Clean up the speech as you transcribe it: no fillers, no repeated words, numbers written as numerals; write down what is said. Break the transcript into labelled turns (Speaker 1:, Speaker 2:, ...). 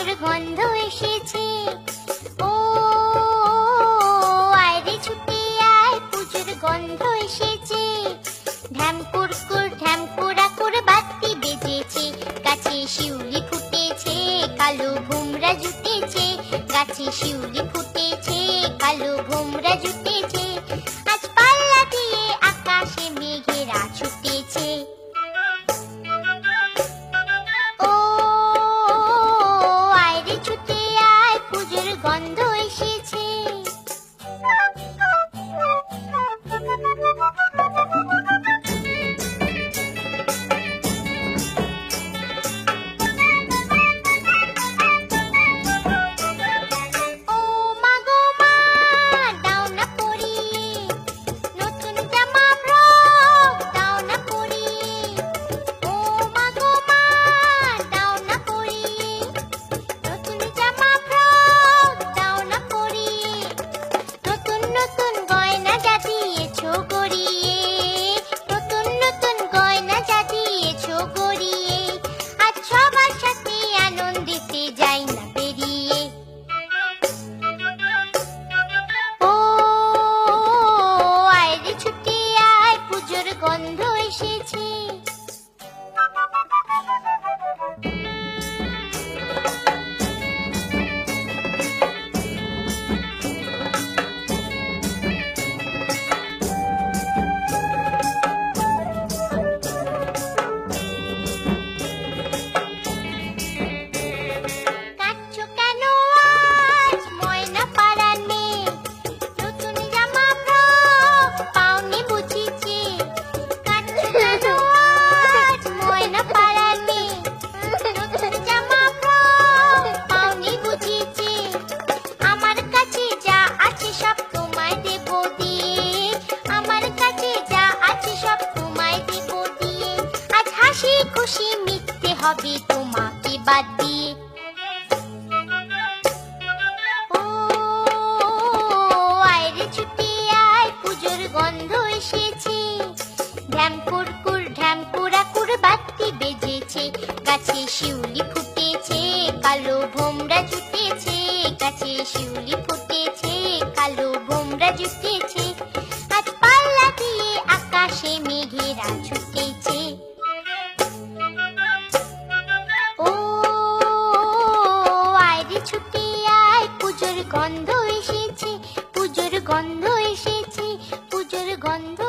Speaker 1: পুজোর গন্ধ এসেছে। ও আয় রে ছুটে আয়, পুজোর গন্ধ এসেছে। ঢ্যাম কুরকুর ঢ্যাম কুড়াকুর বাতি বেজেছে, গাছে শিউলি ফুটেছে, কালো ভোমরা জুটেছে। গাছে শিউলি ফুটেছে, কালো ভোমরা জুটেছে। আজ পাল্লা দিয়ে আকাশে মেঘেরা ছুটেছে। ও আয় রে ছুটে আয়, পুজোর গন্ধ এসেছে। ও মা গো মা, দাও না পরিয়ে নতুন জামা ফ্রক, দাও না পরিয়ে। ও মা গো মা, দাও না পরিয়ে নতুন জামা ফ্রক, দাও না পরিয়ে। নতুন নতুন গয়না যা দিয়েছো গড়িয়ে, নতুন নতুন গয়না যা দিয়েছো গড়িয়ে। আজ সবার সাথে আনন্দিতে যাই না বেরিয়ে। ও আয় রে ছুটে আয়, পুজোর গন্ধ এসেছে। কাঁদছো কেন আজ ময়না পারানে, নতুন জামা ফ্রক পাওনি বুঝিছে। কাঁদছো কেন আজ ময়না পারানে, নতুন জামা ফ্রক পাওনি বুঝিছে। আমার কাছে যা আছে সব তোমায় দেব দিয়ে, আমার কাছে যা আছে সব তোমায় দেব দিয়ে। আজ হাসি খুশি মিটতে হবে তোমাকে বাদ দিয়ে। ও আয় রে ছুটে আয়, পুজোর গন্ধ এসেছে। ঢ্যাম কুরকুর ঢ্যাম কুড়াকুর বাতি বেজেছে, গাছে শিউলি ফুটেছে, কালো ভোমরা জুটেছে। গাছে শিউলি ফুটেছে, কালো ভোমরা জুটেছে। আজ পাল্লা দিয়ে আকাশে মেঘেরা ছুটেছে। ও আয় রে ছুটে আয়, পুজোর গন্ধ এসেছে, পুজোর গন্ধ এসেছে, পুজোর গন্ধ